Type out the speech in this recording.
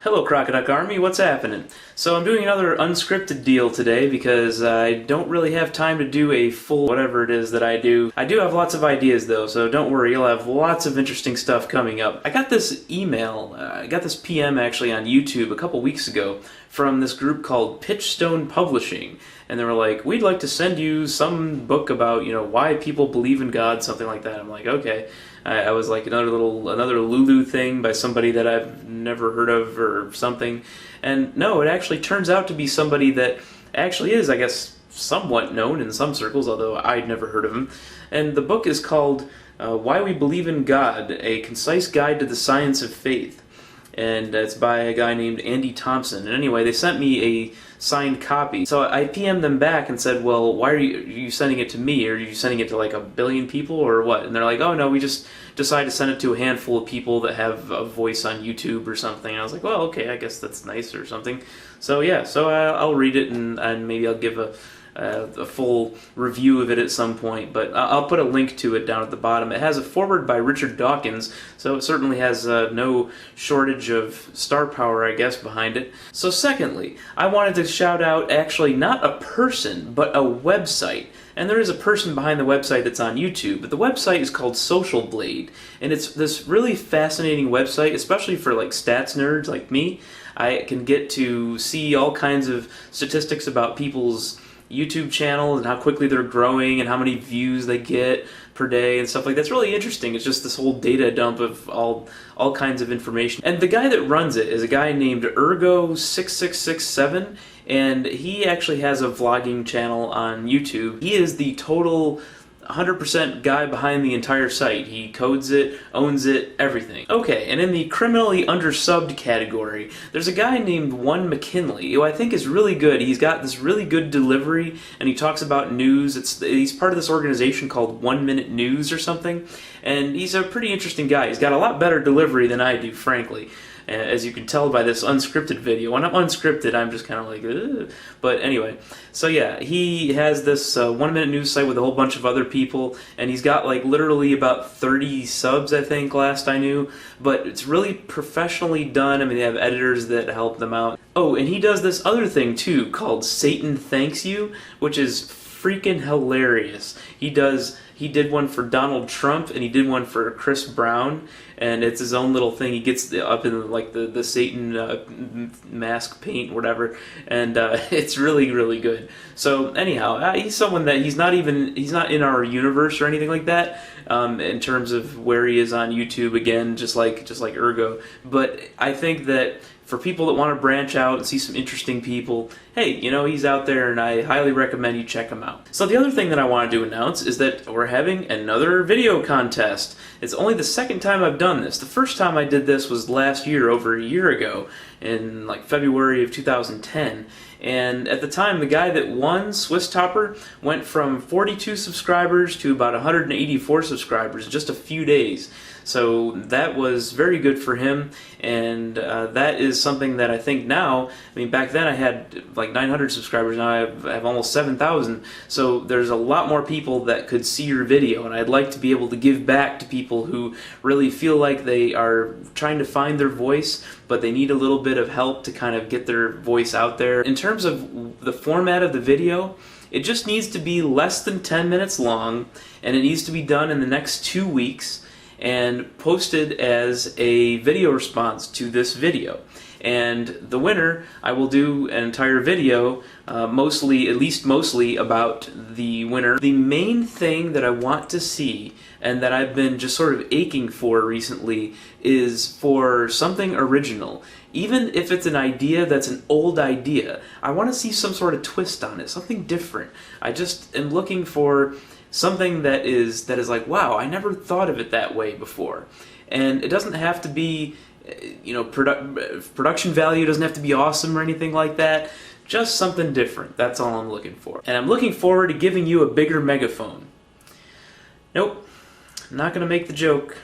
Hello Crocoduck Army, what's happening? So I'm doing another unscripted deal today because I don't really have time to do a full whatever it is that I do. I do have lots of ideas though, so don't worry, you'll have lots of interesting stuff coming up. I got this email, I got this PM actually on YouTube a couple weeks ago from this group called Pitchstone Publishing. And they were like, we'd like to send you some book about, why people believe in God, something like that. I'm like, okay. I was like another Lulu thing by somebody that I've never heard of or something. And no, it actually turns out to be somebody that actually is, I guess, somewhat known in some circles, although I'd never heard of him. And the book is called Why We Believe in God, A Concise Guide to the Science of Faith. And it's by a guy named Andy Thomson. And anyway, they sent me a signed copy. So I PM'd them back and said, well, why are you sending it to me? Are you sending it to like a billion people or what? And they're like, oh no, we just decided to send it to a handful of people that have a voice on YouTube or something. And I was like, well, okay, I guess that's nice or something. So yeah, so I'll read it and maybe I'll give a full review of it at some point, but I'll put a link to it down at the bottom. It has a foreword by Richard Dawkins, so it certainly has no shortage of star power, I guess, behind it. So secondly, I wanted to shout out actually not a person, but a website. And there is a person behind the website that's on YouTube, but the website is called SocialBlade, and it's this really fascinating website, especially for like stats nerds like me. I can get to see all kinds of statistics about people's YouTube channel and how quickly they're growing and how many views they get per day and stuff like that. It's really interesting. It's just this whole data dump of all kinds of information. And the guy that runs it is a guy named Ergo6667, and he actually has a vlogging channel on YouTube. He is the total 100% guy behind the entire site. He codes it, owns it, everything. Okay, and in the criminally undersubbed category, there's a guy named One McKinley, who I think is really good. He's got this really good delivery, and he talks about news. He's part of this organization called 1 Minute News or something, and he's a pretty interesting guy. He's got a lot better delivery than I do, frankly. As you can tell by this unscripted video. When I'm unscripted, I'm just kind of like, ugh. But anyway, so yeah, he has this 1 Minute News site with a whole bunch of other people, and he's got like literally about 30 subs, I think, last I knew, but it's really professionally done. I mean, they have editors that help them out. Oh, and he does this other thing too, called Satan Thanks You, which is freaking hilarious. He did one for Donald Trump, and he did one for Chris Brown, and it's his own little thing. He gets up in like the Satan mask paint, whatever, and it's really, really good. So anyhow, he's someone that he's not in our universe or anything like that, in terms of where he is on YouTube. Again, just like Ergo, but I think that for people that want to branch out and see some interesting people, hey, he's out there, and I highly recommend you check him out. So the other thing that I wanted to announce is that we're having another video contest. It's only the second time I've done this. The first time I did this was last year, over a year ago, in like February of 2010. And at the time, the guy that won, Swiss Topper, went from 42 subscribers to about 184 subscribers in just a few days. So that was very good for him, and that is something that I think now, I mean, back then I had like 900 subscribers, now I have almost 7,000, so there's a lot more people that could see your video, and I'd like to be able to give back to people who really feel like they are trying to find their voice, but they need a little bit of help to kind of get their voice out there. In terms of the format of the video, it just needs to be less than 10 minutes long, and it needs to be done in the next 2 weeks, and posted as a video response to this video. And the winner, I will do an entire video, mostly about the winner. The main thing that I want to see, and that I've been just sort of aching for recently, is for something original. Even if it's an idea that's an old idea, I want to see some sort of twist on it, something different. I just am looking for something that is like, wow, I never thought of it that way before. And it doesn't have to be, production value doesn't have to be awesome or anything like that. Just something different. That's all I'm looking for. And I'm looking forward to giving you a bigger megaphone. Nope, I'm not gonna make the joke.